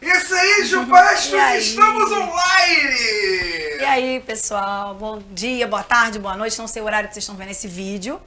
Isso aí, Jubastos, estamos online! E aí, pessoal, bom dia, boa tarde, boa noite, não sei o horário que vocês estão vendo esse vídeo.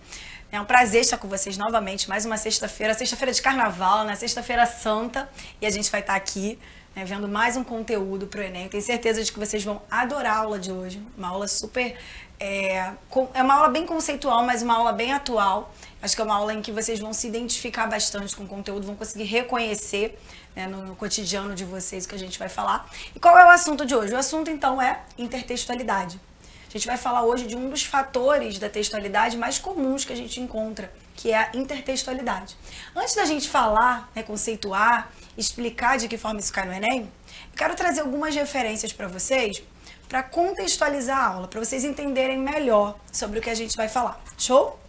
É um prazer estar com vocês novamente, mais uma sexta-feira de carnaval, né? Sexta-feira santa, e a gente vai estar aqui, né, vendo mais um conteúdo pro Enem. Tenho certeza de que vocês vão adorar a aula de hoje, uma aula super... É uma aula bem conceitual, mas uma aula bem atual. Acho que é uma aula em que vocês vão se identificar bastante com o conteúdo, vão conseguir reconhecer, né, no cotidiano de vocês o que a gente vai falar. E qual é o assunto de hoje? O assunto, então, é intertextualidade. A gente vai falar hoje de um dos fatores da textualidade mais comuns que a gente encontra, que é a intertextualidade. Antes da gente falar, né, conceituar, explicar de que forma isso cai no Enem, eu quero trazer algumas referências para vocês, para contextualizar a aula, para vocês entenderem melhor sobre o que a gente vai falar. Show?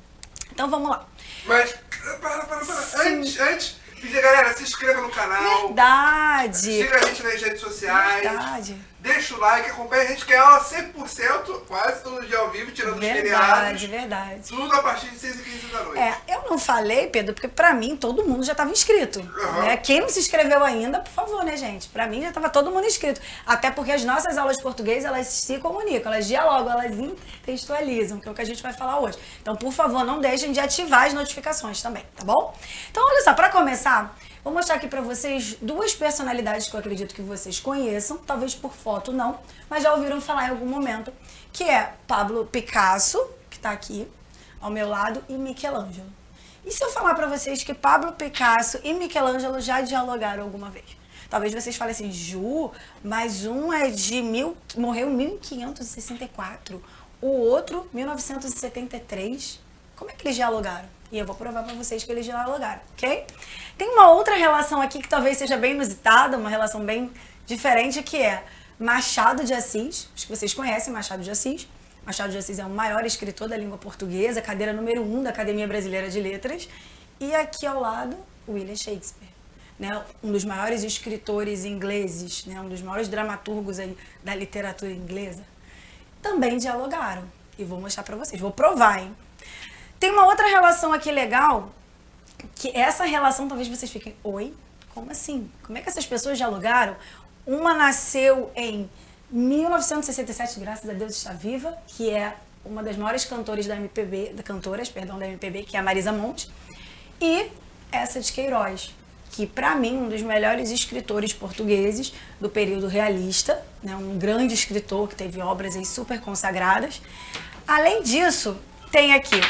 Então vamos lá. Mas, para. Antes, pedir, galera, se inscreva no canal. Verdade. Siga a gente nas redes sociais. Verdade. Deixa o like, acompanha a gente, que é aula 100%, quase todo dia ao vivo, tirando os feriados. Verdade. Tudo a partir de 6h15 da noite. Eu não falei, Pedro, porque pra mim todo mundo já estava inscrito. Né? Quem não se inscreveu ainda, por favor, né, gente? Pra mim já estava todo mundo inscrito. Até porque as nossas aulas de português, elas se comunicam, elas dialogam, elas intertextualizam, que é o que a gente vai falar hoje. Então, por favor, não deixem de ativar as notificações também, tá bom? Então, olha só, pra começar, vou mostrar aqui pra vocês duas personalidades que eu acredito que vocês conheçam, talvez por foto não, mas já ouviram falar em algum momento, que é Pablo Picasso, que tá aqui ao meu lado, e Michelangelo. E se eu falar pra vocês que Pablo Picasso e Michelangelo já dialogaram alguma vez? Talvez vocês falem assim, Ju, mas um é morreu em 1564, o outro 1973. Como é que eles dialogaram? E eu vou provar pra vocês que eles dialogaram, ok? Tem uma outra relação aqui que talvez seja bem inusitada, uma relação bem diferente, que é Machado de Assis. Acho que vocês conhecem Machado de Assis. Machado de Assis é o maior escritor da língua portuguesa, cadeira número 1 da Academia Brasileira de Letras. E aqui ao lado, William Shakespeare, né? Um dos maiores escritores ingleses, né? Um dos maiores dramaturgos aí da literatura inglesa. Também dialogaram. E vou mostrar pra vocês, vou provar, hein? Tem uma outra relação aqui legal, que essa relação talvez vocês fiquem, oi, como assim? Como é que essas pessoas dialogaram? Uma nasceu em 1967, graças a Deus está viva, que é uma das maiores cantoras da MPB, que é a Marisa Monte, e essa de Queiroz, que para mim um dos melhores escritores portugueses do período realista, né, um grande escritor que teve obras aí super consagradas. Além disso, tem aqui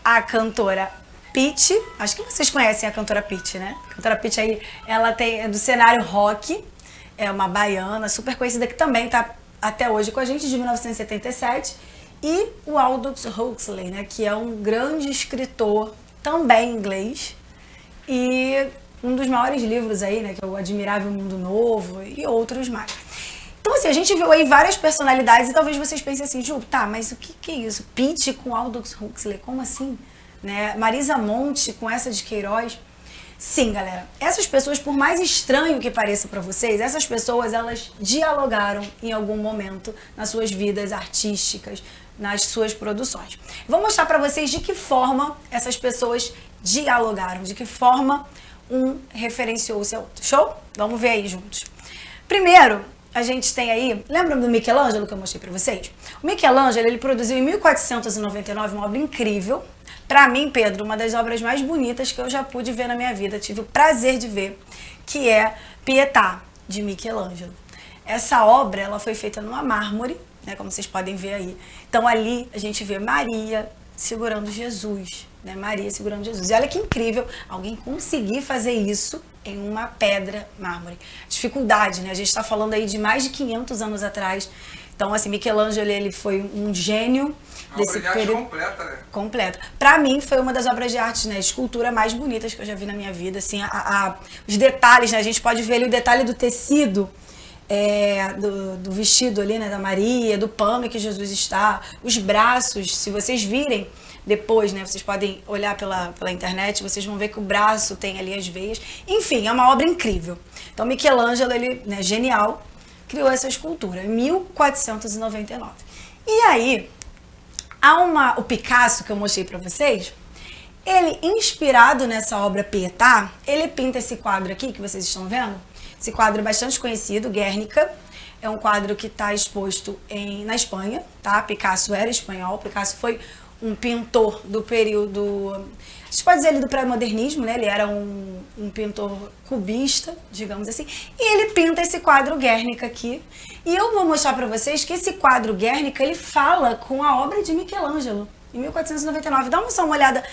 a cantora Pitty, acho que vocês conhecem a cantora Pitty, né? A cantora Pitty aí, ela é do cenário rock, é uma baiana super conhecida que também tá até hoje com a gente, de 1977, e o Aldous Huxley, né? Que é um grande escritor, também inglês, e um dos maiores livros aí, né? Que é o Admirável Mundo Novo e outros mais. Então, assim, a gente viu aí várias personalidades e talvez vocês pensem assim, Ju, tá, mas o que é isso? Pitty com Aldous Huxley, como assim? Né? Marisa Monte com essa de Queiroz. Sim, galera, essas pessoas, por mais estranho que pareça pra vocês, essas pessoas, elas dialogaram em algum momento nas suas vidas artísticas, nas suas produções. Vou mostrar pra vocês de que forma essas pessoas dialogaram, de que forma um referenciou-se ao outro. Show? Vamos ver aí juntos. Primeiro, a gente tem aí, lembra do Michelangelo que eu mostrei pra vocês? O Michelangelo, ele produziu em 1499 uma obra incrível. Pra mim, Pedro, uma das obras mais bonitas que eu já pude ver na minha vida, tive o prazer de ver, que é Pietà, de Michelangelo. Essa obra, ela foi feita numa mármore, né, como vocês podem ver aí. Então ali a gente vê Maria segurando Jesus, né, Maria segurando Jesus. E olha que incrível alguém conseguir fazer isso em uma pedra mármore. Dificuldade, né? A gente está falando aí de mais de 500 anos atrás. Então, assim, Michelangelo, ele foi um gênio desse período. Completa, né? Completa. Pra mim, foi uma das obras de arte, né, escultura mais bonitas que eu já vi na minha vida. Assim, os detalhes, né? A gente pode ver ali o detalhe do tecido, do vestido ali, né, da Maria, do pano que Jesus está, os braços, se vocês virem depois, né, vocês podem olhar pela internet, vocês vão ver que o braço tem ali as veias. Enfim, é uma obra incrível. Então, Michelangelo, ele, né, genial, criou essa escultura em 1499. E aí, o Picasso, que eu mostrei para vocês, ele, inspirado nessa obra Pietà, ele pinta esse quadro aqui, que vocês estão vendo, Esse quadro é bastante conhecido, Guernica. É um quadro que está exposto na Espanha, tá? Picasso era espanhol, Picasso foi um pintor do período, a gente pode dizer ali do pré-modernismo, né? Ele era um pintor cubista, digamos assim, e ele pinta esse quadro Guernica aqui. E eu vou mostrar para vocês que esse quadro Guernica, ele fala com a obra de Michelangelo, em 1499. Dá só uma olhada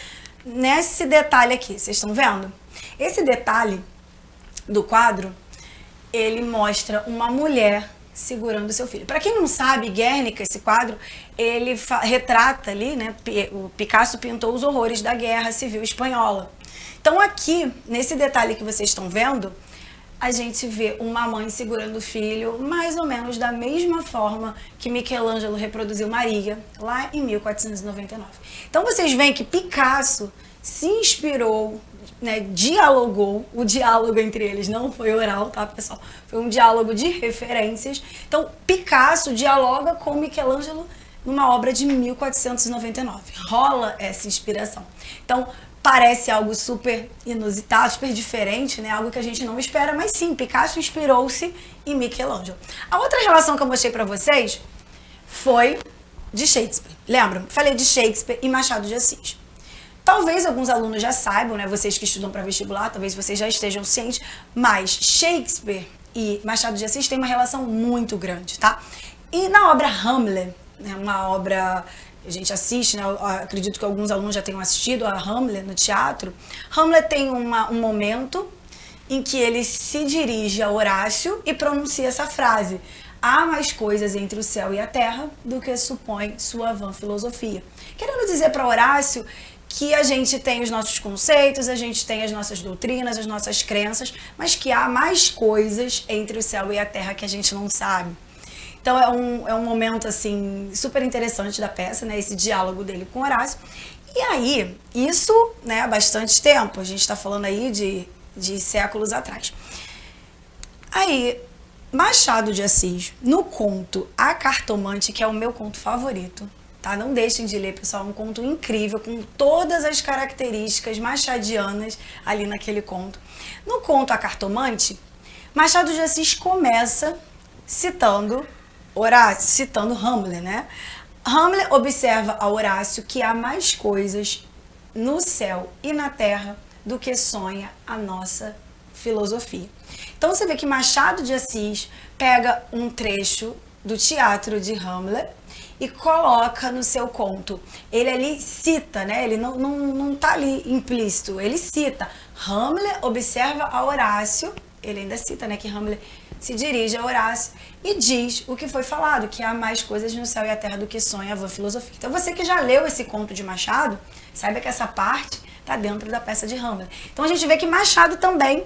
nesse detalhe aqui, vocês estão vendo? Esse detalhe do quadro, ele mostra uma mulher segurando seu filho. Para quem não sabe, Guernica, esse quadro, ele retrata ali, né? O Picasso pintou os horrores da Guerra Civil Espanhola. Então aqui, nesse detalhe que vocês estão vendo, a gente vê uma mãe segurando o filho, mais ou menos da mesma forma que Michelangelo reproduziu Maria, lá em 1499. Então vocês veem que Picasso se inspirou, né, dialogou, o diálogo entre eles não foi oral, tá, pessoal? Foi um diálogo de referências. Então, Picasso dialoga com Michelangelo numa obra de 1499. Rola essa inspiração. Então, parece algo super inusitado, super diferente, né? Algo que a gente não espera, mas sim, Picasso inspirou-se em Michelangelo. A outra relação que eu mostrei pra vocês foi de Shakespeare. Lembram? Falei de Shakespeare e Machado de Assis. Talvez alguns alunos já saibam, né? Vocês que estudam para vestibular, talvez vocês já estejam cientes, mas Shakespeare e Machado de Assis têm uma relação muito grande, tá? E na obra Hamlet, né, uma obra a gente assiste, né? Eu acredito que alguns alunos já tenham assistido a Hamlet no teatro. Hamlet tem um momento em que ele se dirige a Horácio e pronuncia essa frase: há mais coisas entre o céu e a terra do que supõe sua vã filosofia. Querendo dizer para Horácio que a gente tem os nossos conceitos, a gente tem as nossas doutrinas, as nossas crenças, mas que há mais coisas entre o céu e a terra que a gente não sabe. Então é um momento assim super interessante da peça, né, esse diálogo dele com Horácio. E aí, isso, né, há bastante tempo, a gente está falando aí de séculos atrás. Aí, Machado de Assis, no conto A Cartomante, que é o meu conto favorito, tá? Não deixem de ler, pessoal, é um conto incrível, com todas as características machadianas ali naquele conto. No conto A Cartomante, Machado de Assis começa citando Hamlet, né? Hamlet observa a Horácio que há mais coisas no céu e na terra do que sonha a nossa filosofia. Então você vê que Machado de Assis pega um trecho do teatro de Hamlet e coloca no seu conto. Ele ali cita, né? Ele não tá ali implícito, ele cita. Hamlet observa a Horácio, ele ainda cita, né, que Hamlet se dirige a Horácio e diz o que foi falado, que há mais coisas no céu e a terra do que sonha a vã filosofia. Então você que já leu esse conto de Machado, saiba que essa parte tá dentro da peça de Hamlet. Então a gente vê que Machado também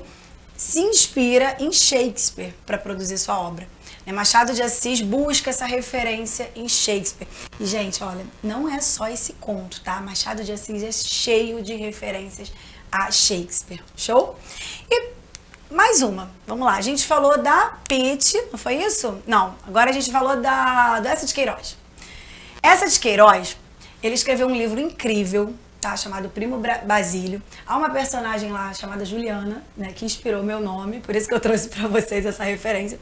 se inspira em Shakespeare para produzir sua obra. Machado de Assis busca essa referência em Shakespeare. E, gente, olha, não é só esse conto, tá? Machado de Assis é cheio de referências a Shakespeare. Show? E mais uma. Vamos lá. A gente falou da Pitt, não foi isso? Não. Agora a gente falou do Eça de Queiroz. Eça de Queiroz, ele escreveu um livro incrível, tá? Chamado Primo Basílio. Há uma personagem lá chamada Juliana, né? Que inspirou meu nome, por isso que eu trouxe para vocês essa referência.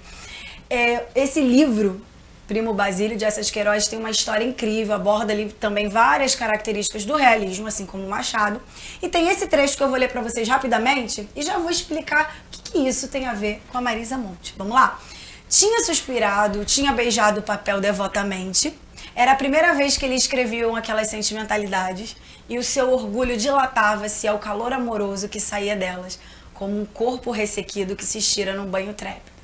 Esse livro, Primo Basílio, de Eça de Queiroz, tem uma história incrível, aborda ali também várias características do realismo, assim como Machado. E tem esse trecho que eu vou ler para vocês rapidamente e já vou explicar o que isso tem a ver com a Marisa Monte. Vamos lá? Tinha suspirado, tinha beijado o papel devotamente. Era a primeira vez que ele escreviam aquelas sentimentalidades e o seu orgulho dilatava-se ao calor amoroso que saía delas, como um corpo ressequido que se estira num banho trépido.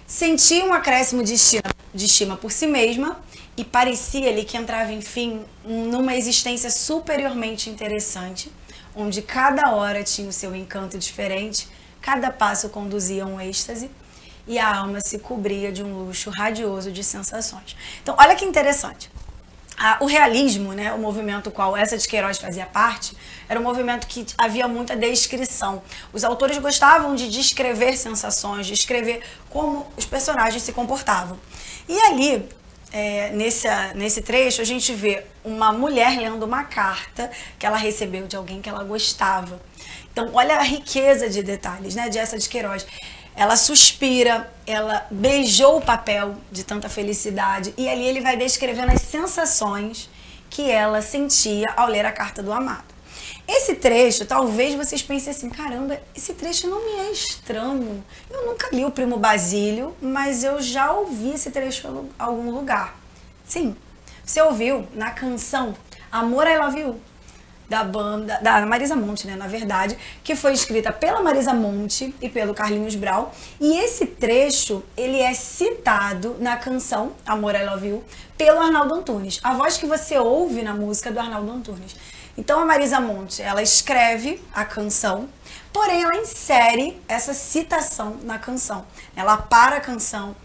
Sentia um acréscimo de estima por si mesma e parecia-lhe que entrava, enfim, numa existência superiormente interessante, onde cada hora tinha o seu encanto diferente, cada passo conduzia a um êxtase e a alma se cobria de um luxo radioso de sensações. Então, olha que interessante. O realismo, né, o movimento qual Eça de Queiroz fazia parte, era um movimento que havia muita descrição. Os autores gostavam de descrever sensações, de descrever como os personagens se comportavam. E ali, nesse trecho, a gente vê uma mulher lendo uma carta que ela recebeu de alguém que ela gostava. Então, olha a riqueza de detalhes, né, de Eça de Queiroz. ela suspira, ela beijou o papel de tanta felicidade e ali ele vai descrevendo as sensações que ela sentia ao ler a carta do amado. Esse trecho, talvez vocês pensem assim, caramba, esse trecho não me é estranho. Eu nunca li o Primo Basílio, mas eu já ouvi esse trecho em algum lugar. Sim, você ouviu na canção Amor, I Love You, da banda, da Marisa Monte, né, na verdade, que foi escrita pela Marisa Monte e pelo Carlinhos Brau. E esse trecho, ele é citado na canção Amor, I Love You, pelo Arnaldo Antunes. A voz que você ouve na música é do Arnaldo Antunes. Então a Marisa Monte, ela escreve a canção, porém ela insere essa citação na canção. Ela para a canção,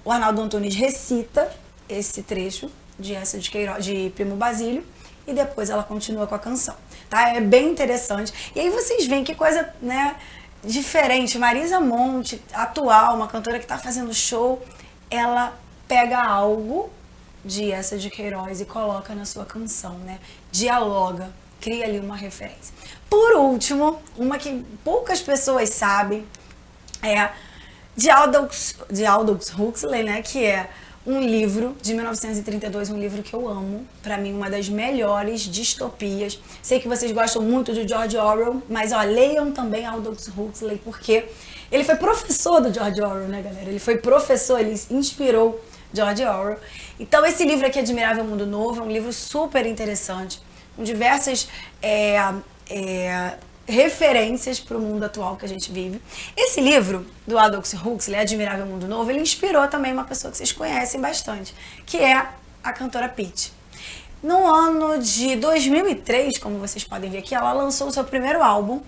o Arnaldo Antunes recita esse trecho de Essa de Queiroz, de Primo Basílio, e depois ela continua com a canção, tá? É bem interessante. E aí vocês veem que coisa, né, diferente. Marisa Monte, atual, uma cantora que está fazendo show, ela pega algo de Essa de Queiroz e coloca na sua canção, né? Dialoga, cria ali uma referência. Por último, uma que poucas pessoas sabem é de Aldous Huxley, né? Que é um livro de 1932, um livro que eu amo, para mim uma das melhores distopias. Sei que vocês gostam muito de George Orwell, mas ó, leiam também Aldous Huxley, porque ele foi professor do George Orwell, né, galera? Ele foi professor, ele inspirou George Orwell. Então esse livro aqui, Admirável Mundo Novo, é um livro super interessante, com diversas referências para o mundo atual que a gente vive. Esse livro do Aldous Huxley, Admirável Mundo Novo, ele inspirou também uma pessoa que vocês conhecem bastante, que é a cantora Pitty. No ano de 2003, como vocês podem ver aqui, ela lançou o seu primeiro álbum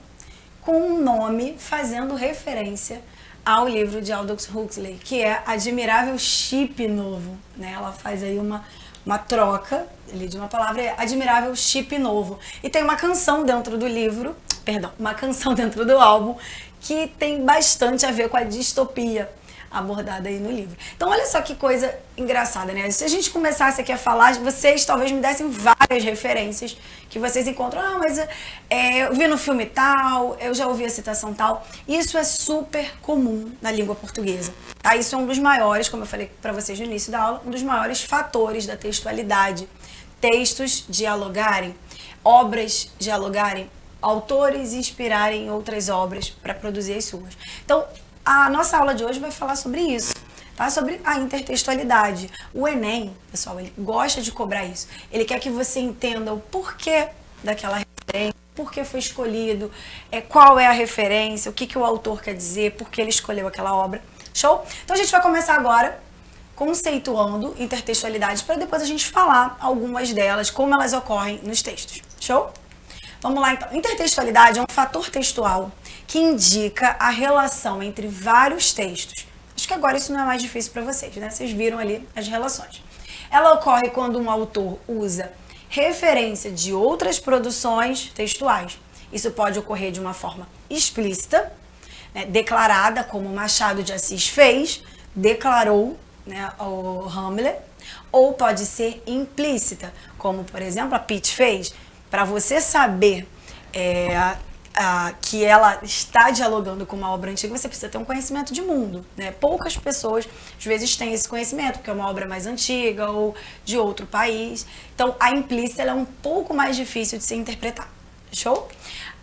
com um nome fazendo referência ao livro de Aldous Huxley, que é Admirável Chip Novo, né? Ela faz aí uma troca ali de uma palavra, Admirável Chip Novo. E tem uma canção dentro do livro, uma canção dentro do álbum que tem bastante a ver com a distopia abordada aí no livro. Então olha só que coisa engraçada, né? Se a gente começasse aqui a falar, vocês talvez me dessem várias referências que vocês encontram. Ah, mas eu vi no filme tal, eu já ouvi a citação tal. Isso é super comum na língua portuguesa, tá? Isso é um dos maiores, como eu falei para vocês no início da aula, um dos maiores fatores da textualidade. Textos dialogarem, obras dialogarem, autores inspirarem outras obras para produzir as suas. Então, a nossa aula de hoje vai falar sobre isso, tá? Sobre a intertextualidade. O Enem, pessoal, ele gosta de cobrar isso. Ele quer que você entenda o porquê daquela referência, por que foi escolhido, qual é a referência, o que o autor quer dizer, por que ele escolheu aquela obra. Show? Então a gente vai começar agora conceituando intertextualidade para depois a gente falar algumas delas, como elas ocorrem nos textos. Show? Vamos lá então. Intertextualidade é um fator textual que indica a relação entre vários textos. Acho que agora isso não é mais difícil para vocês, né? Vocês viram ali as relações. Ela ocorre quando um autor usa referência de outras produções textuais. Isso pode ocorrer de uma forma explícita, né, declarada, como Machado de Assis fez, declarou, né, o Hamlet, ou pode ser implícita, como, por exemplo, a Pitty fez. Para você saber que ela está dialogando com uma obra antiga, você precisa ter um conhecimento de mundo, né? Poucas pessoas, às vezes, têm esse conhecimento, porque é uma obra mais antiga ou de outro país. Então, a implícita ela é um pouco mais difícil de se interpretar. Show?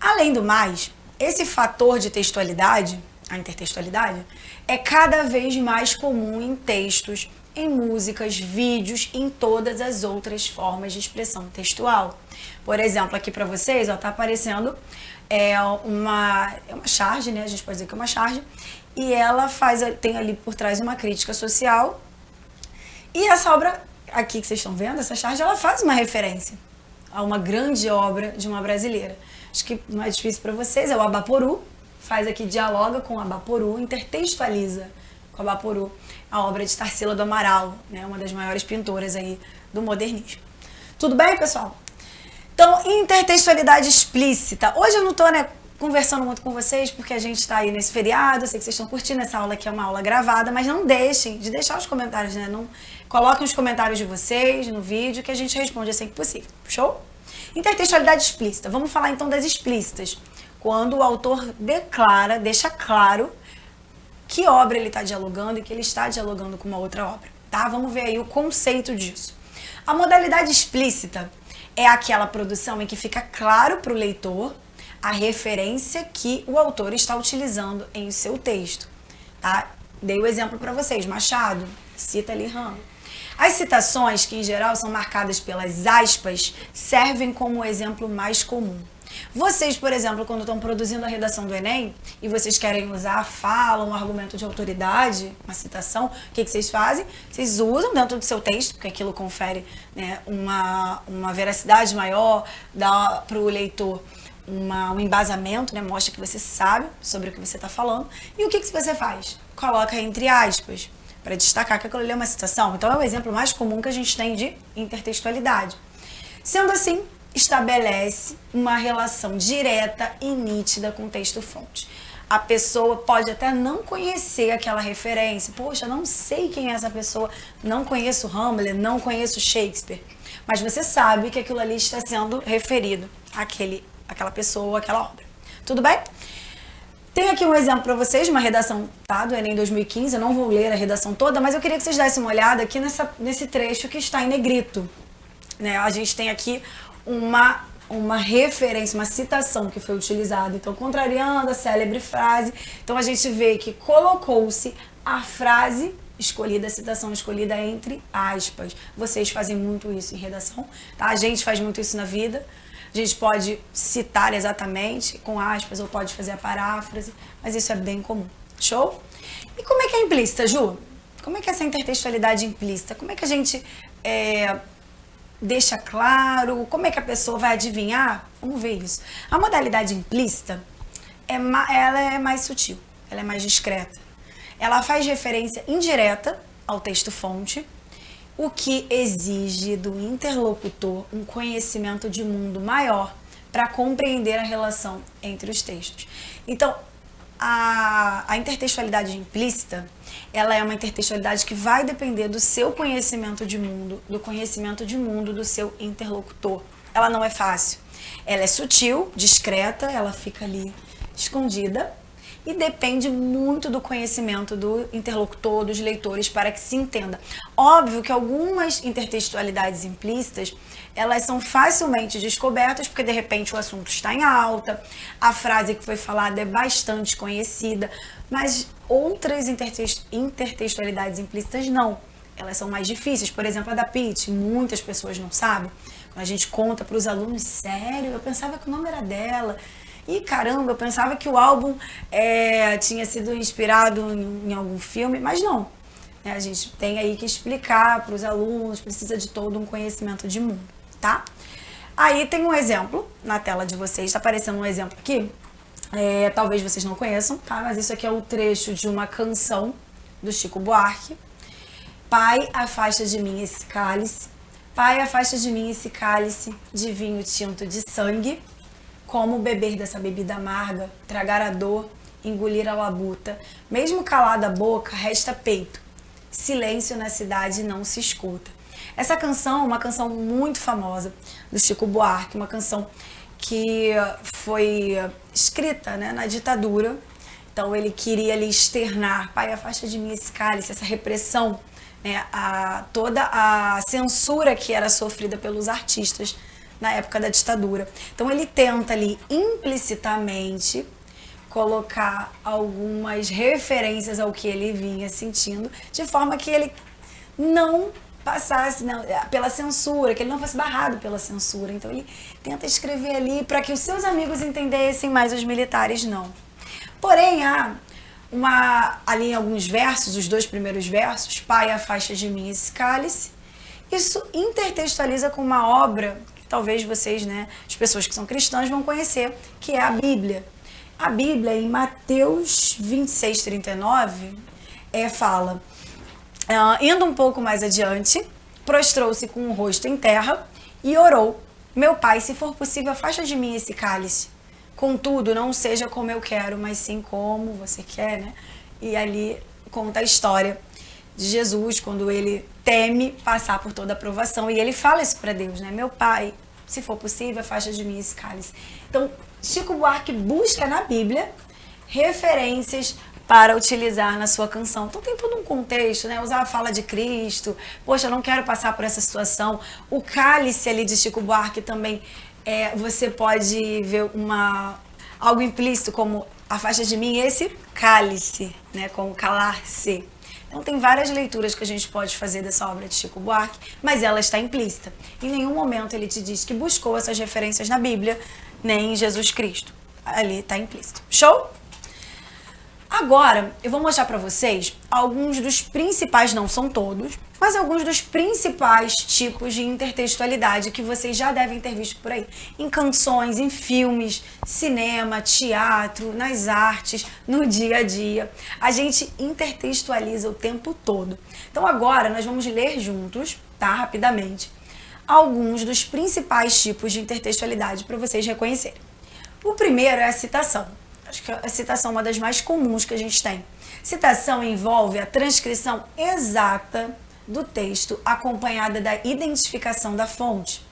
Além do mais, esse fator de textualidade, a intertextualidade, é cada vez mais comum em textos, em músicas, vídeos, em todas as outras formas de expressão textual. Por exemplo, aqui para vocês, ó, tá aparecendo uma charge, né? A gente pode dizer que é uma charge, e ela tem ali por trás uma crítica social. E essa obra aqui que vocês estão vendo, essa charge, ela faz uma referência a uma grande obra de uma brasileira. Acho que não é difícil para vocês, é o Abaporu, faz aqui, dialoga com o Abaporu, intertextualiza com o Abaporu, a obra de Tarsila do Amaral, né, uma das maiores pintoras aí do modernismo. Tudo bem, pessoal? Então, intertextualidade explícita. Hoje eu não estou, né, conversando muito com vocês, porque a gente está aí nesse feriado, eu sei que vocês estão curtindo essa aula, que é uma aula gravada, mas não deixem de deixar os comentários, né? Não, coloquem os comentários de vocês no vídeo, que a gente responde assim que possível. Show? Intertextualidade explícita. Vamos falar então das explícitas. Quando o autor declara, deixa claro que obra ele está dialogando e que ele está dialogando com uma outra obra, tá? Vamos ver aí o conceito disso. A modalidade explícita é aquela produção em que fica claro para o leitor a referência que o autor está utilizando em seu texto, tá? Dei o exemplo para vocês, Machado, cita ali Hamlet. As citações, que em geral são marcadas pelas aspas, servem como o exemplo mais comum. Vocês, por exemplo, quando estão produzindo a redação do Enem e vocês querem usar a fala, um argumento de autoridade, uma citação, o que vocês fazem? Vocês usam dentro do seu texto, porque aquilo confere, né, uma veracidade maior, dá para o leitor um embasamento, né, mostra que você sabe sobre o que você está falando. E o que você faz? Coloca entre aspas, para destacar que aquilo ali é uma citação. Então é o exemplo mais comum que a gente tem de intertextualidade. Sendo assim, estabelece uma relação direta e nítida com o texto-fonte. A pessoa pode até não conhecer aquela referência. Poxa, não sei quem é essa pessoa, não conheço Hamlet, não conheço Shakespeare. Mas você sabe que aquilo ali está sendo referido àquela pessoa, àquela obra. Tudo bem? Tem aqui um exemplo para vocês, uma redação, tá, do Enem 2015. Eu não vou ler a redação toda, mas eu queria que vocês dessem uma olhada aqui nesse trecho que está em negrito. Né? A gente tem aqui uma referência, uma citação que foi utilizada. Então, contrariando a célebre frase, então a gente vê que colocou-se a frase escolhida, a citação escolhida entre aspas. Vocês fazem muito isso em redação, tá? A gente faz muito isso na vida. A gente pode citar exatamente com aspas ou pode fazer a paráfrase, mas isso é bem comum. Show? E como é que é implícita, Ju? Como é que é essa intertextualidade implícita? Como é que a gente deixa claro? Como é que a pessoa vai adivinhar? Vamos ver isso. A modalidade implícita, ela é mais sutil, ela é mais discreta. Ela faz referência indireta ao texto-fonte, o que exige do interlocutor um conhecimento de mundo maior para compreender a relação entre os textos. Então, a intertextualidade implícita, ela é uma intertextualidade que vai depender do seu conhecimento de mundo, do conhecimento de mundo do seu interlocutor. Ela não é fácil. Ela é sutil, discreta, ela fica ali escondida e depende muito do conhecimento do interlocutor, dos leitores, para que se entenda. Óbvio que algumas intertextualidades implícitas, elas são facilmente descobertas, porque de repente o assunto está em alta, a frase que foi falada é bastante conhecida, mas outras intertextualidades implícitas não. Elas são mais difíceis. Por exemplo, a da Pitty, muitas pessoas não sabem. Quando a gente conta para os alunos, sério, eu pensava que o nome era dela. E caramba, eu pensava que o álbum tinha sido inspirado em algum filme, mas não. A gente tem aí que explicar para os alunos, precisa de todo um conhecimento de mundo, tá? Aí tem um exemplo na tela de vocês, está aparecendo um exemplo aqui, talvez vocês não conheçam, tá? Mas isso aqui é um trecho de uma canção do Chico Buarque. Pai, afasta de mim esse cálice, Pai, afasta de mim esse cálice de vinho tinto de sangue. Como beber dessa bebida amarga, tragar a dor, engolir a labuta. Mesmo calada a boca, resta peito. Silêncio na cidade não se escuta. Essa canção é uma canção muito famosa do Chico Buarque, uma canção que foi escrita, né, na ditadura. Então ele queria ali externar, pai, afasta de mim esse cálice, essa repressão, né, toda a censura que era sofrida pelos artistas na época da ditadura. Então ele tenta ali implicitamente colocar algumas referências ao que ele vinha sentindo, de forma que ele não passasse pela censura, que ele não fosse barrado pela censura. Então ele tenta escrever ali para que os seus amigos entendessem, mas os militares não. Porém, há ali em alguns versos, os 2 primeiros versos, Pai, afasta de mim esse cálice, isso intertextualiza com uma obra que talvez vocês, né, as pessoas que são cristãs vão conhecer, que é a Bíblia. A Bíblia, em Mateus 26:39, fala, indo um pouco mais adiante, prostrou-se com o rosto em terra e orou, meu Pai, se for possível, afasta de mim esse cálice. Contudo, não seja como eu quero, mas sim como você quer, né? E ali conta a história de Jesus, quando ele teme passar por toda a provação. E ele fala isso para Deus, né? Meu Pai, se for possível, afasta de mim esse cálice. Então, Chico Buarque busca na Bíblia referências para utilizar na sua canção. Então tem todo um contexto, né? Usar a fala de Cristo. Poxa, eu não quero passar por essa situação. O cálice ali de Chico Buarque também, você pode ver algo implícito como afasta de mim esse cálice, né? Como calar-se. Então tem várias leituras que a gente pode fazer dessa obra de Chico Buarque, mas ela está implícita. Em nenhum momento ele te diz que buscou essas referências na Bíblia, nem em Jesus Cristo. Ali está implícito. Show? Agora, eu vou mostrar para vocês alguns dos principais, não são todos, mas alguns dos principais tipos de intertextualidade que vocês já devem ter visto por aí. Em canções, em filmes, cinema, teatro, nas artes, no dia a dia. A gente intertextualiza o tempo todo. Então agora nós vamos ler juntos, tá? Rapidamente, alguns dos principais tipos de intertextualidade para vocês reconhecerem. O primeiro é a citação. Acho que a citação é uma das mais comuns que a gente tem. Citação envolve a transcrição exata do texto acompanhada da identificação da fonte.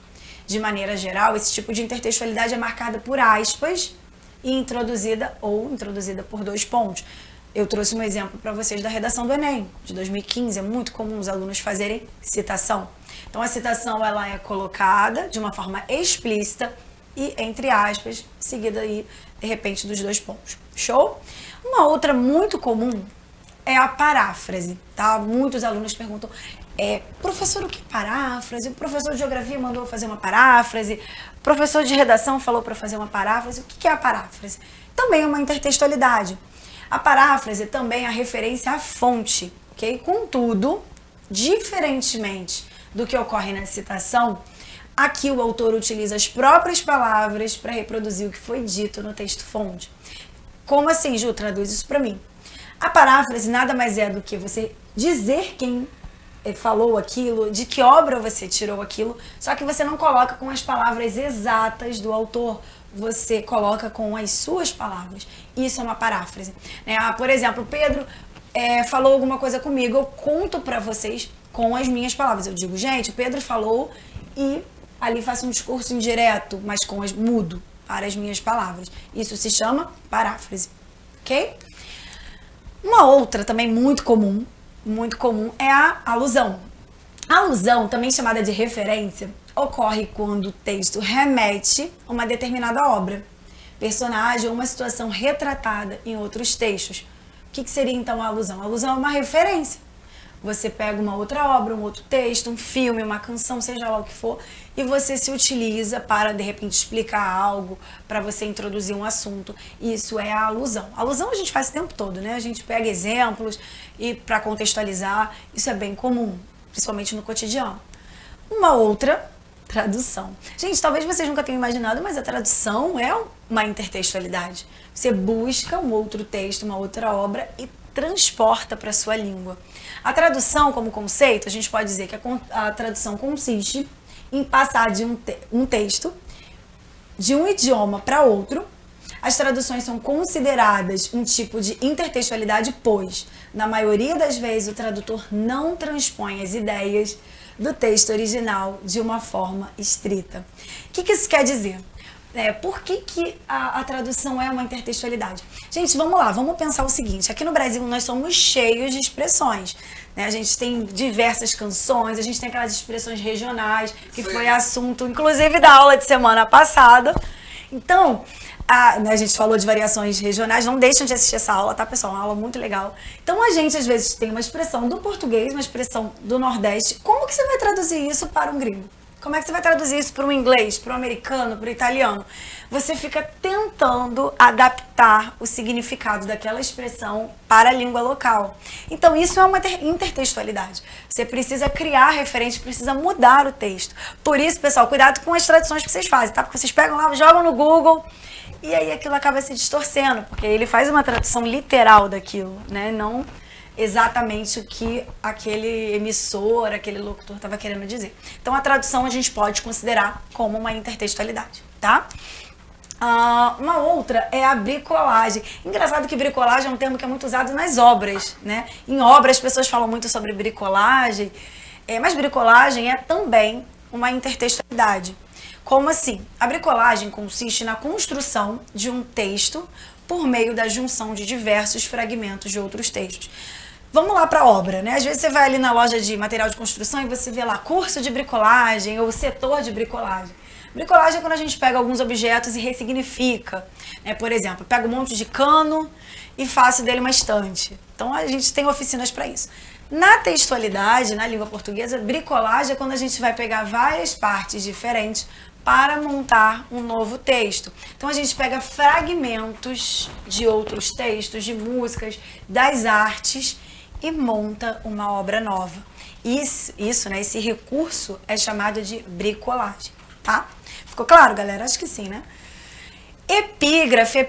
De maneira geral, esse tipo de intertextualidade é marcada por aspas e introduzida por 2 pontos. Eu trouxe um exemplo para vocês da redação do Enem, de 2015. É muito comum os alunos fazerem citação. Então, a citação ela é colocada de uma forma explícita e entre aspas, seguida aí, de repente, dos 2 pontos. Show? Uma outra muito comum é a paráfrase, tá? Muitos alunos perguntam, professor, o que é paráfrase? O professor de geografia mandou fazer uma paráfrase, o professor de redação falou para fazer uma paráfrase. O que é a paráfrase? Também é uma intertextualidade. A paráfrase também é a referência à fonte, ok? Contudo, diferentemente do que ocorre na citação, aqui o autor utiliza as próprias palavras para reproduzir o que foi dito no texto-fonte. Como assim, Ju? Traduz isso para mim. A paráfrase nada mais é do que você dizer quem falou aquilo, de que obra você tirou aquilo, só que você não coloca com as palavras exatas do autor, você coloca com as suas palavras. Isso é uma paráfrase. Por exemplo, Pedro falou alguma coisa comigo, eu conto para vocês com as minhas palavras. Eu digo, gente, o Pedro falou e ali faço um discurso indireto, mas mudo para as minhas palavras. Isso se chama paráfrase, ok? Uma outra também muito comum é a alusão. A alusão, também chamada de referência, ocorre quando o texto remete a uma determinada obra, personagem ou uma situação retratada em outros textos. O que seria então a alusão? A alusão é uma referência. Você pega uma outra obra, um outro texto, um filme, uma canção, seja lá o que for, e você se utiliza para, de repente, explicar algo, para você introduzir um assunto. Isso é a alusão. A alusão a gente faz o tempo todo, né? A gente pega exemplos e para contextualizar, isso é bem comum, principalmente no cotidiano. Uma outra, tradução. Gente, talvez vocês nunca tenham imaginado, mas a tradução é uma intertextualidade. Você busca um outro texto, uma outra obra e transporta para a sua língua. A tradução, como conceito, a gente pode dizer que a tradução consiste em passar de um texto de um idioma para outro. As traduções são consideradas um tipo de intertextualidade, pois, na maioria das vezes, o tradutor não transpõe as ideias do texto original de uma forma estrita. O que isso quer dizer? Por que a tradução é uma intertextualidade? Gente, vamos lá, vamos pensar o seguinte. Aqui no Brasil nós somos cheios de expressões, né? A gente tem diversas canções, a gente tem aquelas expressões regionais, que foi assunto, inclusive, da aula de semana passada. Então, a gente falou de variações regionais, não deixem de assistir essa aula, tá, pessoal? Uma aula muito legal. Então, a gente, às vezes, tem uma expressão do português, uma expressão do Nordeste. Como que você vai traduzir isso para um gringo? Como é que você vai traduzir isso para um inglês, para um americano, para o italiano? Você fica tentando adaptar o significado daquela expressão para a língua local. Então, isso é uma intertextualidade. Você precisa criar referências, precisa mudar o texto. Por isso, pessoal, cuidado com as traduções que vocês fazem, tá? Porque vocês pegam lá, jogam no Google e aí aquilo acaba se distorcendo, porque ele faz uma tradução literal daquilo, né? Não exatamente o que aquele emissor, aquele locutor estava querendo dizer. Então, a tradução a gente pode considerar como uma intertextualidade, tá? Uma outra é a bricolagem. Engraçado que bricolagem é um termo que é muito usado nas obras, né? Em obras as pessoas falam muito sobre bricolagem, mas bricolagem é também uma intertextualidade. Como assim? A bricolagem consiste na construção de um texto por meio da junção de diversos fragmentos de outros textos. Vamos lá para a obra, né? Às vezes você vai ali na loja de material de construção e você vê lá curso de bricolagem ou setor de bricolagem. Bricolagem é quando a gente pega alguns objetos e ressignifica, né? Por exemplo, pega um monte de cano e faço dele uma estante. Então a gente tem oficinas para isso. Na textualidade, na língua portuguesa, bricolagem é quando a gente vai pegar várias partes diferentes para montar um novo texto. Então a gente pega fragmentos de outros textos, de músicas, das artes e monta uma obra nova. Isso, né? Esse recurso é chamado de bricolagem, tá? Ficou claro, galera? Acho que sim, né? Epígrafe,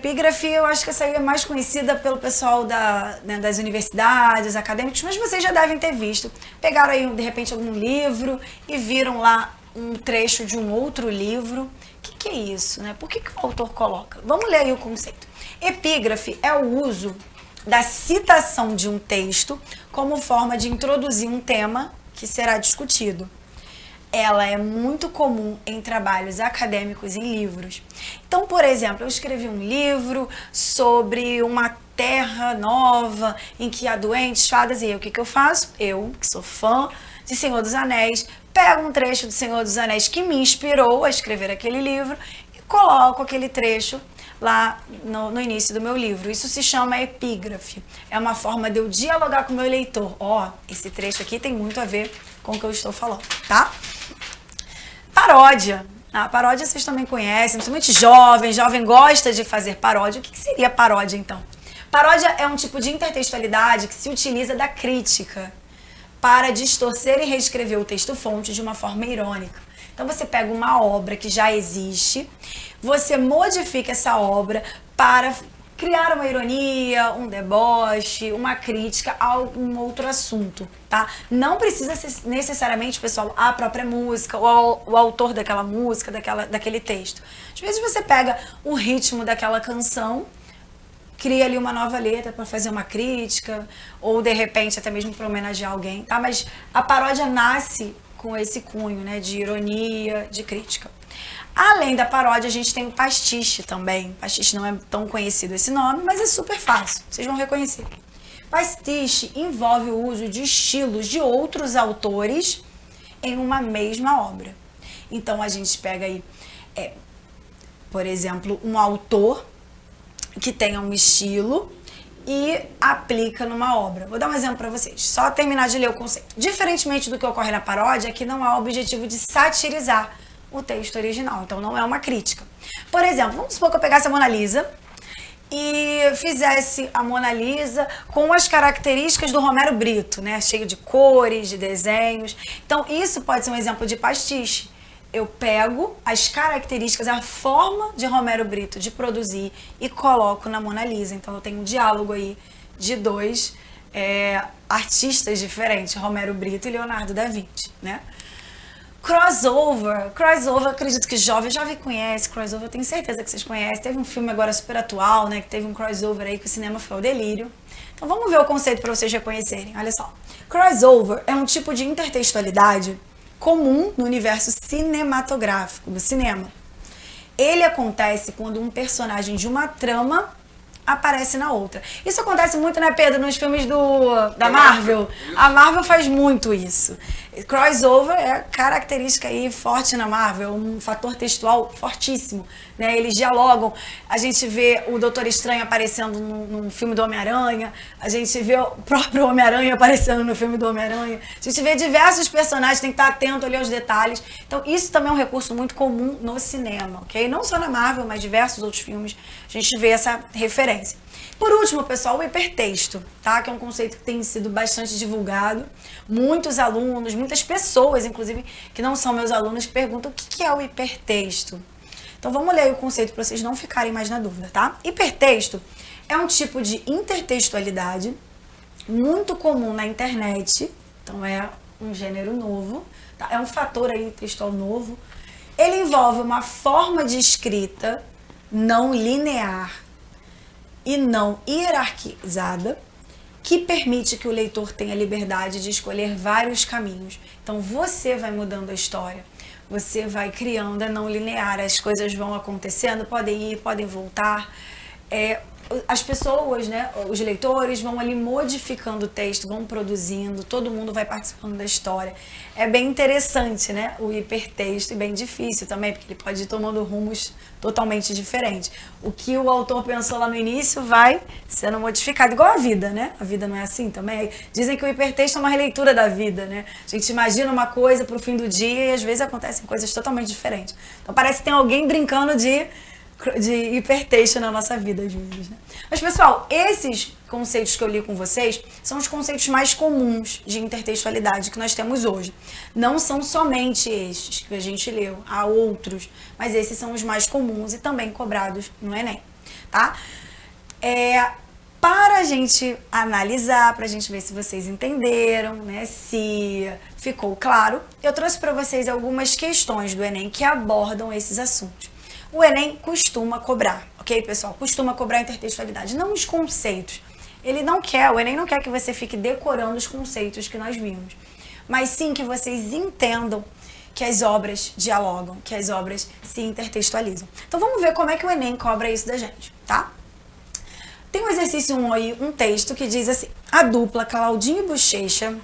eu acho que essa aí é mais conhecida pelo pessoal das universidades, acadêmicos, mas vocês já devem ter visto. Pegaram aí, de repente, algum livro e viram lá um trecho de um outro livro. O que é isso, né? Por que o autor coloca? Vamos ler aí o conceito. Epígrafe é o uso da citação de um texto como forma de introduzir um tema que será discutido. Ela é muito comum em trabalhos acadêmicos em livros. Então, por exemplo, eu escrevi um livro sobre uma terra nova em que há doentes, fadas, e aí o que eu faço? Eu, que sou fã de Senhor dos Anéis, pego um trecho do Senhor dos Anéis que me inspirou a escrever aquele livro e coloco aquele trecho lá no início do meu livro. Isso se chama epígrafe. É uma forma de eu dialogar com o meu leitor. Esse trecho aqui tem muito a ver com o que eu estou falando, tá? Paródia. A paródia vocês também conhecem, principalmente jovem gosta de fazer paródia. O que seria paródia, então? Paródia é um tipo de intertextualidade que se utiliza da crítica para distorcer e reescrever o texto-fonte de uma forma irônica. Então você pega uma obra que já existe, você modifica essa obra para criar uma ironia, um deboche, uma crítica a algum outro assunto, tá? Não precisa ser necessariamente, pessoal, a própria música ou o autor daquela música, daquele texto. Às vezes você pega o ritmo daquela canção, cria ali uma nova letra para fazer uma crítica, ou de repente até mesmo para homenagear alguém, tá? Mas a paródia nasce com esse cunho, né, de ironia, de crítica. Além da paródia, a gente tem o pastiche também. Pastiche não é tão conhecido esse nome, mas é super fácil, vocês vão reconhecer. Pastiche envolve o uso de estilos de outros autores em uma mesma obra. Então a gente pega aí, por exemplo, um autor que tenha um estilo e aplica numa obra. Vou dar um exemplo para vocês, só terminar de ler o conceito. Diferentemente do que ocorre na paródia, aqui não há o objetivo de satirizar o texto original, então não é uma crítica. Por exemplo, vamos supor que eu pegasse a Mona Lisa e fizesse a Mona Lisa com as características do Romero Brito, né? Cheio de cores, de desenhos. Então isso pode ser um exemplo de pastiche. Eu pego as características, a forma de Romero Brito de produzir e coloco na Mona Lisa. Então eu tenho um diálogo aí de dois artistas diferentes, Romero Brito e Leonardo da Vinci, né? Crossover, acredito que jovem conhece crossover, eu tenho certeza que vocês conhecem. Teve um filme agora super atual, né, que teve um crossover aí que o cinema foi o delírio. Então vamos ver o conceito para vocês reconhecerem. Olha só, crossover é um tipo de intertextualidade comum no universo cinematográfico, do cinema. Ele acontece quando um personagem de uma trama aparece na outra. Isso acontece muito, né, Pedro, nos filmes da Marvel. A Marvel faz muito isso. Crossover é característica aí forte na Marvel, um fator textual fortíssimo, né? Eles dialogam. A gente vê o Doutor Estranho aparecendo num filme do Homem-Aranha, a gente vê o próprio Homem-Aranha aparecendo no filme do Homem-Aranha. A gente vê diversos personagens, tem que estar atento ali aos detalhes. Então, isso também é um recurso muito comum no cinema, ok? Não só na Marvel, mas diversos outros filmes, a gente vê essa referência. Por último, pessoal, o hipertexto, tá? Que é um conceito que tem sido bastante divulgado. Muitos alunos, muitas pessoas, inclusive, que não são meus alunos, perguntam o que é o hipertexto. Então, vamos ler aí o conceito para vocês não ficarem mais na dúvida, tá? Hipertexto é um tipo de intertextualidade muito comum na internet. Então, é um gênero novo, tá? É um fator aí textual novo. Ele envolve uma forma de escrita não linear e não hierarquizada, que permite que o leitor tenha liberdade de escolher vários caminhos. Então você vai mudando a história, você vai criando a não linear, as coisas vão acontecendo, podem ir, podem voltar. as pessoas, né, os leitores vão ali modificando o texto, vão produzindo, todo mundo vai participando da história. É bem interessante, né, o hipertexto, e bem difícil também, porque ele pode ir tomando rumos totalmente diferentes. O que o autor pensou lá no início vai sendo modificado, igual a vida, né? A vida não é assim também. Dizem que o hipertexto é uma releitura da vida, né? A gente imagina uma coisa pro fim do dia e às vezes acontecem coisas totalmente diferentes. Então parece que tem alguém brincando de hipertexto na nossa vida, às vezes, né? Mas, pessoal, esses conceitos que eu li com vocês são os conceitos mais comuns de intertextualidade que nós temos hoje. Não são somente estes que a gente leu, há outros, mas esses são os mais comuns e também cobrados no Enem, tá? Para a gente analisar, para a gente ver se vocês entenderam, né, se ficou claro, eu trouxe para vocês algumas questões do Enem que abordam esses assuntos. O Enem costuma cobrar, ok, pessoal? Costuma cobrar intertextualidade, não os conceitos. O Enem não quer que você fique decorando os conceitos que nós vimos, mas sim que vocês entendam que as obras dialogam, que as obras se intertextualizam. Então vamos ver como é que o Enem cobra isso da gente, tá? Tem um exercício 1 aí, um texto que diz assim: a dupla Claudinho e Bochecha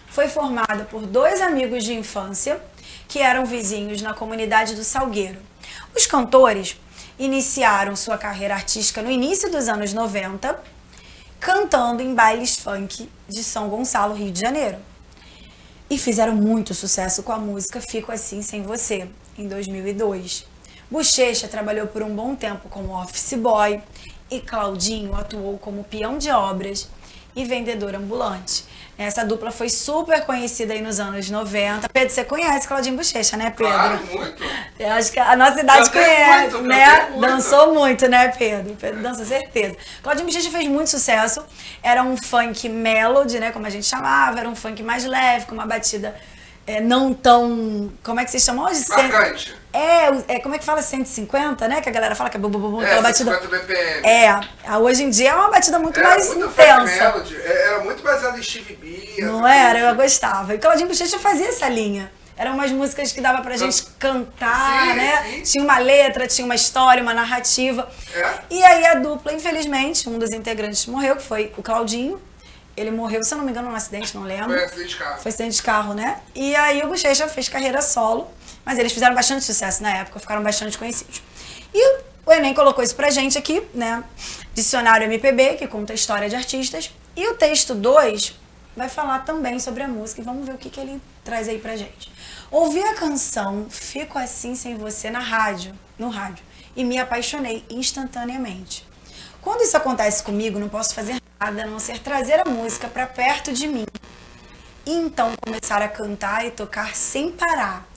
foi formada por 2 amigos de infância que eram vizinhos na comunidade do Salgueiro. Os cantores iniciaram sua carreira artística no início dos anos 90, cantando em bailes funk de São Gonçalo, Rio de Janeiro. E fizeram muito sucesso com a música Fico Assim Sem Você, em 2002. Bochecha trabalhou por um bom tempo como office boy e Claudinho atuou como peão de obras e vendedor ambulante. Essa dupla foi super conhecida aí nos anos 90. Pedro, você conhece Claudinho Bochecha, né, Pedro? Claro, muito. Eu acho que a nossa idade conhece, muito, né? Dançou muito, né, Pedro? Pedro dança, certeza. Claudinho Bochecha fez muito sucesso. Era um funk melody, né, como a gente chamava. Era um funk mais leve, com uma batida não tão... Como é que vocês chamam hoje? Marcante. Como é que fala? 150, né? Que a galera fala que é bum, aquela batida. 150 BPM. Hoje em dia é uma batida muito Era mais muito intensa. melody, era muito baseado em Stevie B. Não era? Eu gostava. E Claudinho Bochecha fazia essa linha. Eram umas músicas que dava pra gente cantar, sim, né? Sim. Tinha uma letra, tinha uma história, uma narrativa. E aí a dupla, infelizmente, um dos integrantes morreu, que foi o Claudinho. Ele morreu, se eu não me engano, num acidente, não lembro. Foi acidente de carro. Foi acidente de carro, né? E aí o Bochecha fez carreira solo, mas eles fizeram bastante sucesso na época, ficaram bastante conhecidos. E o Enem colocou isso pra gente aqui, né? Dicionário MPB, que conta a história de artistas. E o texto 2 vai falar também sobre a música e vamos ver o que ele traz aí pra gente. Ouvi a canção Fico Assim Sem Você no rádio, e me apaixonei instantaneamente. Quando isso acontece comigo, não posso fazer nada a não ser trazer a música para perto de mim e então começar a cantar e tocar sem parar,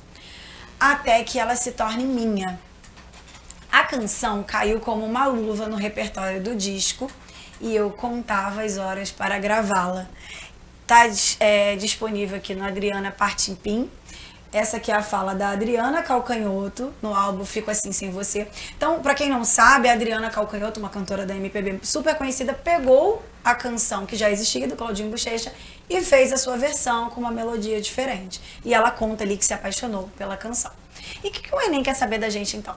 até que ela se torne minha. A canção caiu como uma luva no repertório do disco e eu contava as horas para gravá-la. Está disponível aqui no Adriana Partimpim. Essa aqui é a fala da Adriana Calcanhoto, no álbum Fico Assim Sem Você. Então, pra quem não sabe, a Adriana Calcanhoto, uma cantora da MPB super conhecida, pegou a canção que já existia, do Claudinho Bochecha, e fez a sua versão com uma melodia diferente. E ela conta ali que se apaixonou pela canção. E o que o Enem quer saber da gente, então?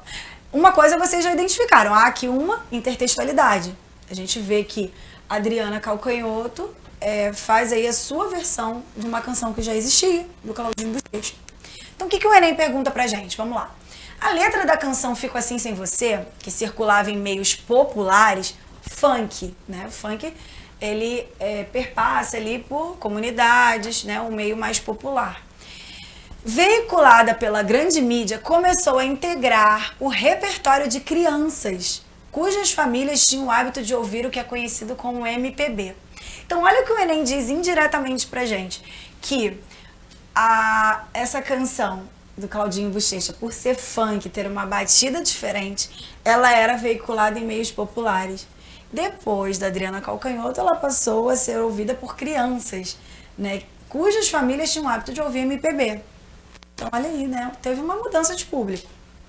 Uma coisa vocês já identificaram, há aqui uma intertextualidade. A gente vê que a Adriana Calcanhoto faz aí a sua versão de uma canção que já existia, do Claudinho Bochecha. Então, o que o Enem pergunta pra gente? Vamos lá. A letra da canção Fico Assim Sem Você, que circulava em meios populares, funk, né? O funk, ele perpassa ali por comunidades, né? Um meio mais popular. Veiculada pela grande mídia, começou a integrar o repertório de crianças, cujas famílias tinham o hábito de ouvir o que é conhecido como MPB. Então, olha o que o Enem diz indiretamente pra gente, que essa canção do Claudinho Bochecha, por ser funk, ter uma batida diferente, ela era veiculada em meios populares. Depois da Adriana Calcanhoto, ela passou a ser ouvida por crianças, né, cujas famílias tinham o hábito de ouvir MPB. Então, olha aí, né? Teve uma mudança de público,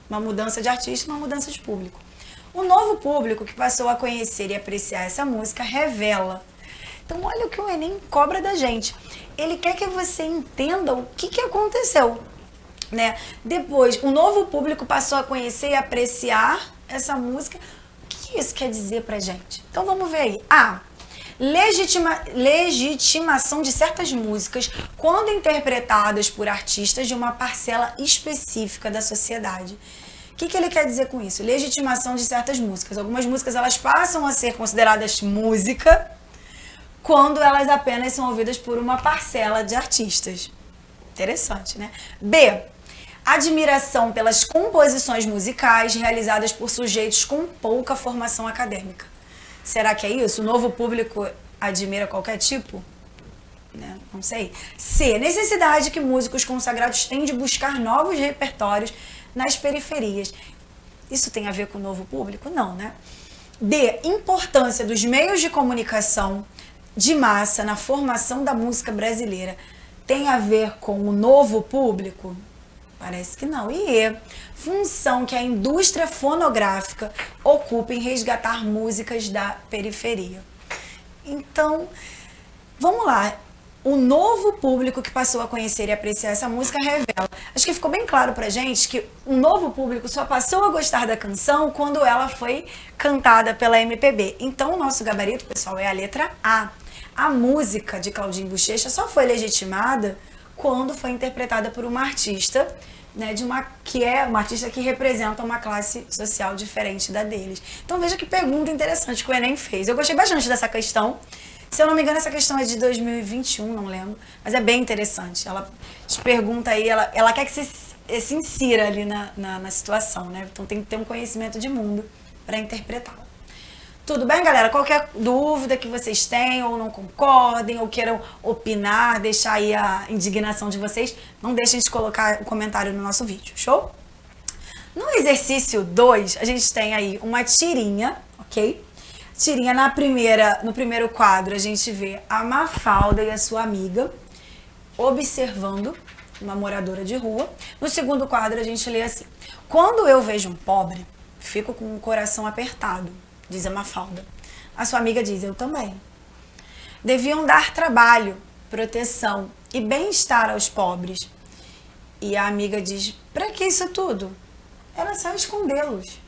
uma mudança de artista, uma mudança de público. O novo público que passou a conhecer e apreciar essa música revela. Então, olha o que o Enem cobra da gente. Ele quer que você entenda o que aconteceu, né? Depois, o novo público passou a conhecer e apreciar essa música. O que que isso quer dizer pra gente? Então vamos ver aí. A. Legitimação de certas músicas quando interpretadas por artistas de uma parcela específica da sociedade. O que ele quer dizer com isso? Legitimação de certas músicas. Algumas músicas elas passam a ser consideradas música quando elas apenas são ouvidas por uma parcela de artistas. Interessante, né? B. Admiração pelas composições musicais realizadas por sujeitos com pouca formação acadêmica. Será que é isso? O novo público admira qualquer tipo? Né? Não sei. C. Necessidade que músicos consagrados têm de buscar novos repertórios nas periferias. Isso tem a ver com o novo público? Não, né? D. Importância dos meios de comunicação de massa na formação da música brasileira. Tem a ver com o novo público? Parece que não. E E. Função que a indústria fonográfica ocupa em resgatar músicas da periferia. Então, vamos lá. O novo público que passou a conhecer e apreciar essa música revela. Acho que ficou bem claro pra gente que o novo público só passou a gostar da canção quando ela foi cantada pela MPB. Então, o nosso gabarito, pessoal, é a letra A. A música de Claudinho Buchecha só foi legitimada quando foi interpretada por uma artista, né, uma artista que representa uma classe social diferente da deles. Então veja que pergunta interessante que o Enem fez. Eu gostei bastante dessa questão. Se eu não me engano, essa questão é de 2021, não lembro, mas é bem interessante. Ela te pergunta aí, ela quer que você se insira ali na situação, né? Então tem que ter um conhecimento de mundo para interpretá-la. Tudo bem, galera? Qualquer dúvida que vocês tenham, ou não concordem, ou queiram opinar, deixar aí a indignação de vocês, não deixem de colocar um comentário no nosso vídeo, show? No exercício 2, a gente tem aí uma tirinha, ok? Tirinha no primeiro quadro, a gente vê a Mafalda e a sua amiga observando uma moradora de rua. No segundo quadro, a gente lê assim: quando eu vejo um pobre, fico com o coração apertado, diz a Mafalda. A sua amiga diz: eu também. Deviam dar trabalho, proteção e bem-estar aos pobres. E a amiga diz: pra que isso tudo? Era só escondê-los.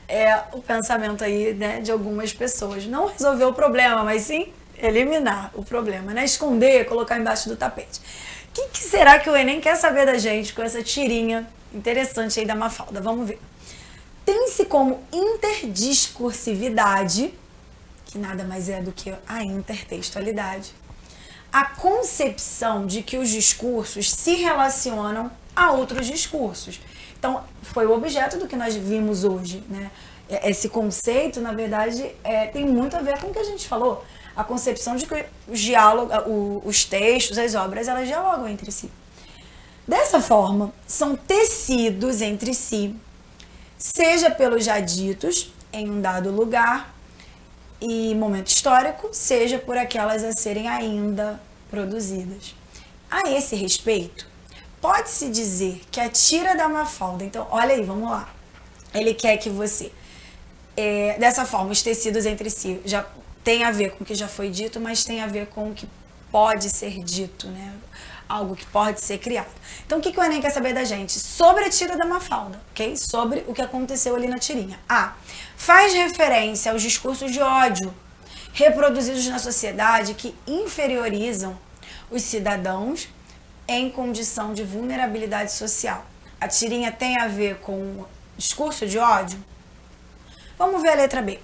É o pensamento aí, né, de algumas pessoas. Não resolver o problema, mas sim eliminar o problema, né? Esconder, colocar embaixo do tapete. O que será que o Enem quer saber da gente com essa tirinha interessante aí da Mafalda? Vamos ver. Tem-se como interdiscursividade, que nada mais é do que a intertextualidade, a concepção de que os discursos se relacionam a outros discursos. Então, foi o objeto do que nós vimos hoje, né? Esse conceito, na verdade, tem muito a ver com o que a gente falou. A concepção de que os textos, as obras, elas dialogam entre si. Dessa forma, são tecidos entre si, seja pelos já ditos em um dado lugar e momento histórico, seja por aquelas a serem ainda produzidas. A esse respeito, pode-se dizer que a tira da Mafalda, então, olha aí, vamos lá. Ele quer que você, dessa forma, os tecidos entre si já tem a ver com o que já foi dito, mas tem a ver com o que pode ser dito, né? Algo que pode ser criado. Então, o que o Enem quer saber da gente? Sobre a tira da Mafalda, ok? Sobre o que aconteceu ali na tirinha. A. Faz referência aos discursos de ódio reproduzidos na sociedade que inferiorizam os cidadãos em condição de vulnerabilidade social. A tirinha tem a ver com discurso de ódio? Vamos ver a letra B.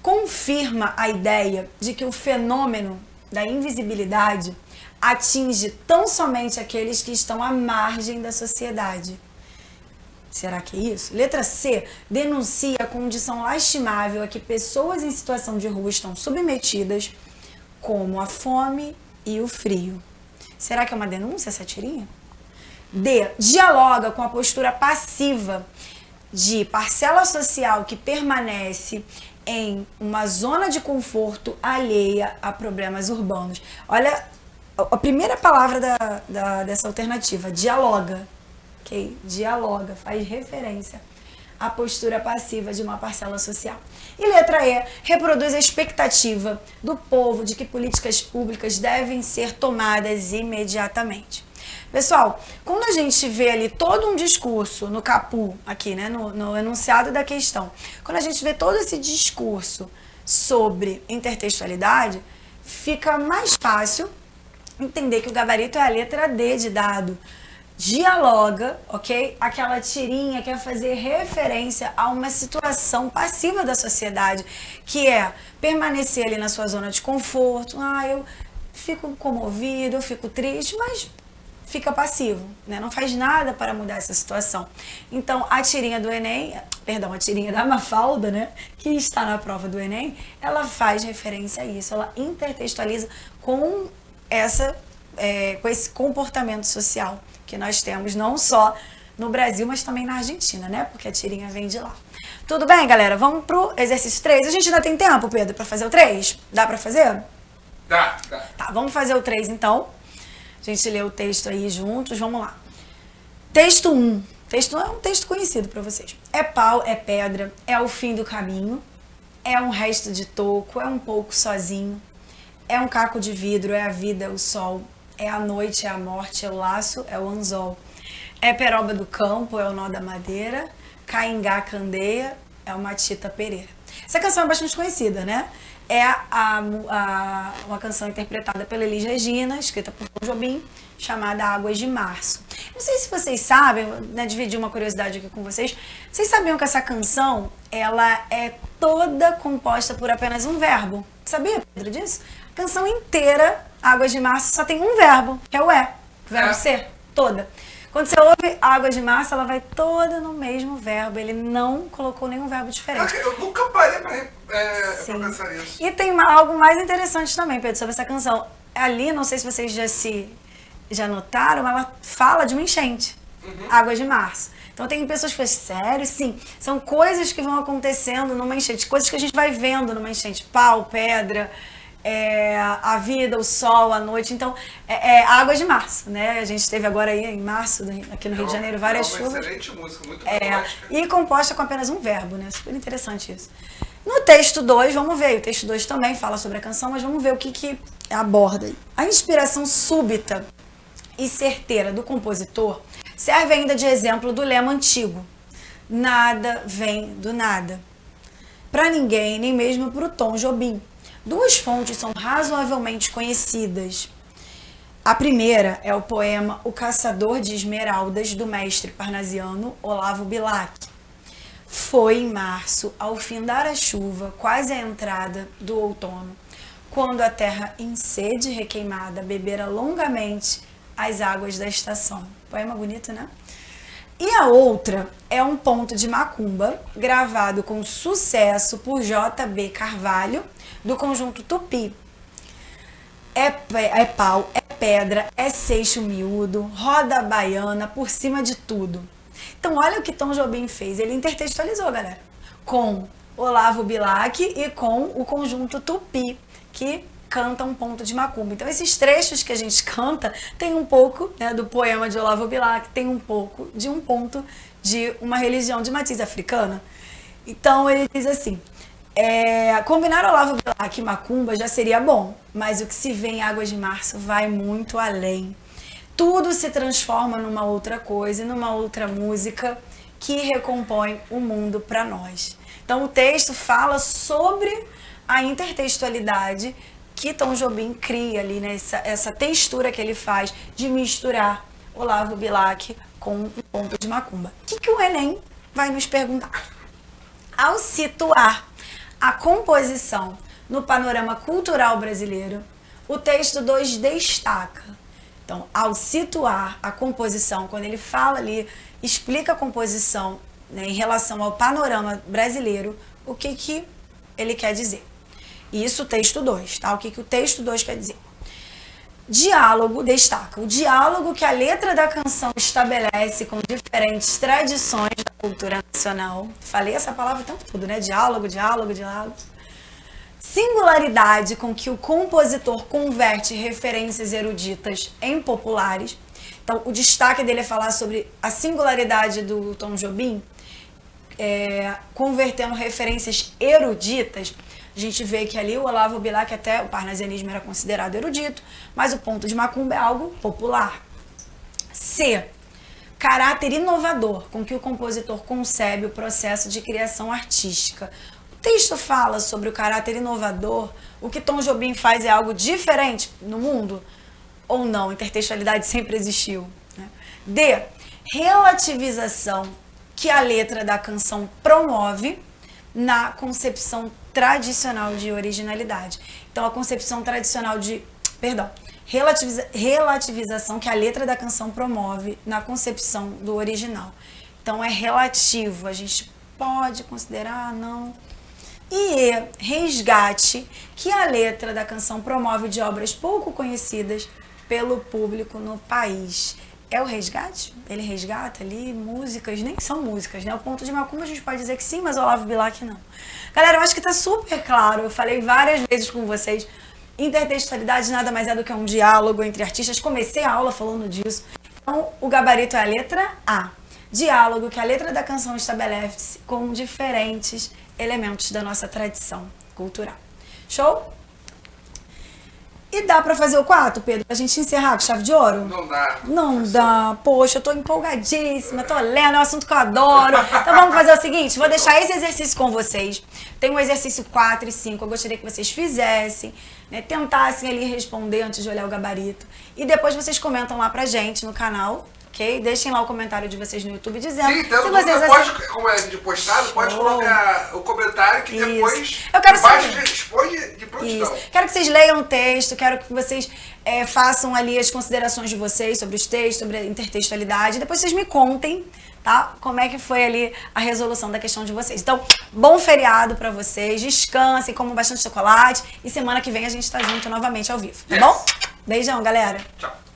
Confirma a ideia de que o fenômeno da invisibilidade atinge tão somente aqueles que estão à margem da sociedade. Será que é isso? Letra C. Denuncia a condição lastimável a que pessoas em situação de rua estão submetidas, como a fome e o frio. Será que é uma denúncia essa tirinha? D. Dialoga com a postura passiva de parcela social que permanece em uma zona de conforto alheia a problemas urbanos. Olha, a primeira palavra dessa alternativa, dialoga. Okay? Dialoga, faz referência à postura passiva de uma parcela social. E letra E, reproduz a expectativa do povo de que políticas públicas devem ser tomadas imediatamente. Pessoal, quando a gente vê ali todo um discurso no capu, aqui, né, no enunciado da questão, quando a gente vê todo esse discurso sobre intertextualidade, fica mais fácil entender que o gabarito é a letra D de dado. Dialoga, ok? Aquela tirinha quer fazer referência a uma situação passiva da sociedade, que é permanecer ali na sua zona de conforto. Eu fico comovido, eu fico triste, mas fica passivo, né? Não faz nada para mudar essa situação. Então, a tirinha do Enem, perdão, a tirinha da Mafalda, né, que está na prova do Enem, ela faz referência a isso, ela intertextualiza com esse comportamento social que nós temos, não só no Brasil, mas também na Argentina, né? Porque a tirinha vem de lá. Tudo bem, galera? Vamos pro exercício 3. A gente ainda tem tempo, Pedro, para fazer o 3? Dá para fazer? Dá. Tá, vamos fazer o 3 então. A gente lê o texto aí juntos, vamos lá. Texto 1. Texto 1 é um texto conhecido para vocês. É pau, é pedra, é o fim do caminho, é um resto de toco, é um pouco sozinho, é um caco de vidro, é a vida, é o sol, é a noite, é a morte, é o laço, é o anzol. É peroba do campo, é o nó da madeira, caingá, candeia, é o matita pereira. Essa canção é bastante conhecida, né? É uma canção interpretada pela Elis Regina, escrita por Tom Jobim, chamada Águas de Março. Não sei se vocês sabem, né, dividir uma curiosidade aqui com vocês. Vocês sabiam que essa canção, ela é toda composta por apenas um verbo? Sabia, Pedro, disso? A canção inteira, Águas de Março, só tem um verbo, que é o verbo ser, toda. Quando você ouve Águas de Março, ela vai toda no mesmo verbo. Ele não colocou nenhum verbo diferente. Eu nunca parei pra pensar nisso. E tem algo mais interessante também, Pedro, sobre essa canção. Ali, não sei se vocês já notaram, ela fala de uma enchente. Águas de Março. Então tem pessoas que falam, sério? Sim. São coisas que vão acontecendo numa enchente. Coisas que a gente vai vendo numa enchente. Pau, pedra... a vida, o sol, a noite. Então, Águas de Março, né? A gente teve agora aí em março, aqui no Rio de Janeiro, várias chuvas. É uma excelente música, muito poética. E composta com apenas um verbo, né? Super interessante isso. No texto 2, vamos ver, o texto 2 também fala sobre a canção, mas vamos ver o que aborda. A inspiração súbita e certeira do compositor serve ainda de exemplo do lema antigo: nada vem do nada. Para ninguém, nem mesmo para o Tom Jobim. Duas fontes são razoavelmente conhecidas. A primeira é o poema O Caçador de Esmeraldas, do mestre parnasiano Olavo Bilac. Foi em março, ao findar a chuva, quase à entrada do outono, quando a terra em sede requeimada bebera longamente as águas da estação. Poema bonito, né? E a outra é um ponto de macumba, gravado com sucesso por J.B. Carvalho, do conjunto Tupi. É pau, é pedra, é seixo miúdo, roda baiana por cima de tudo. Então olha o que Tom Jobim fez, ele intertextualizou, galera, com Olavo Bilac e com o conjunto Tupi, que canta um ponto de macumba. Então esses trechos que a gente canta tem um pouco, né, do poema de Olavo Bilac, tem um pouco de um ponto de uma religião de matiz africana. Então ele diz assim: combinar Olavo Bilac e macumba já seria bom, mas o que se vê em Águas de Março vai muito além. Tudo se transforma numa outra coisa, numa outra música que recompõe o mundo para nós. Então o texto fala sobre a intertextualidade que Tom Jobim cria ali, né? Essa textura que ele faz de misturar Olavo Bilac com um ponto de macumba. O que o Enem vai nos perguntar? Ao situar a composição no panorama cultural brasileiro, o texto 2 destaca. Então, ao situar a composição, quando ele fala ali, explica a composição, né, em relação ao panorama brasileiro, o que ele quer dizer. Isso o texto 2, tá? O que o texto 2 quer dizer? Diálogo destaca. O diálogo que a letra da canção estabelece com diferentes tradições da cultura nacional. Falei essa palavra o tempo todo, né? Diálogo, diálogo, diálogo. Singularidade com que o compositor converte referências eruditas em populares. Então, o destaque dele é falar sobre a singularidade do Tom Jobim, convertendo referências eruditas. A gente vê que ali o Olavo Bilac, até o parnasianismo era considerado erudito, mas o ponto de macumba é algo popular. C. Caráter inovador com que o compositor concebe o processo de criação artística. O texto fala sobre o caráter inovador. O que Tom Jobim faz é algo diferente no mundo? Ou não? Intertextualidade sempre existiu. Né? D. Relativização que a letra da canção promove na concepção tradicional de originalidade. Então, a concepção tradicional de... Perdão. Relativização que a letra da canção promove na concepção do original. Então, é relativo. A gente pode considerar, não... E resgate que a letra da canção promove de obras pouco conhecidas pelo público no país. É o resgate? Ele resgata ali músicas, nem são músicas, né? O Ponto de Macumba a gente pode dizer que sim, mas o Olavo Bilac não. Galera, eu acho que tá super claro, eu falei várias vezes com vocês, intertextualidade nada mais é do que um diálogo entre artistas. Comecei a aula falando disso. Então, o gabarito é a letra A. Diálogo que a letra da canção estabelece com diferentes elementos da nossa tradição cultural. Show? E dá pra fazer o 4, Pedro? Pra gente encerrar com chave de ouro? Não dá. Não dá. Poxa, eu tô empolgadíssima, tô lendo, é um assunto que eu adoro. Então vamos fazer o seguinte, vou deixar esse exercício com vocês. Tem o exercício 4 e 5, eu gostaria que vocês fizessem, né, tentassem ali responder antes de olhar o gabarito. E depois vocês comentam lá pra gente no canal, ok? Deixem lá o comentário de vocês no YouTube dizendo. Sim, então, se vocês pode, como é vídeo postado, pode colocar o comentário que depois eu quero embaixo saber. responde de prontidão. Isso. Quero que vocês leiam o texto, quero que vocês façam ali as considerações de vocês sobre os textos, sobre a intertextualidade. Depois vocês me contem, tá? Como é que foi ali a resolução da questão de vocês. Então, bom feriado pra vocês, descansem, comam bastante chocolate e semana que vem a gente tá junto novamente ao vivo, tá bom? Beijão, galera. Tchau.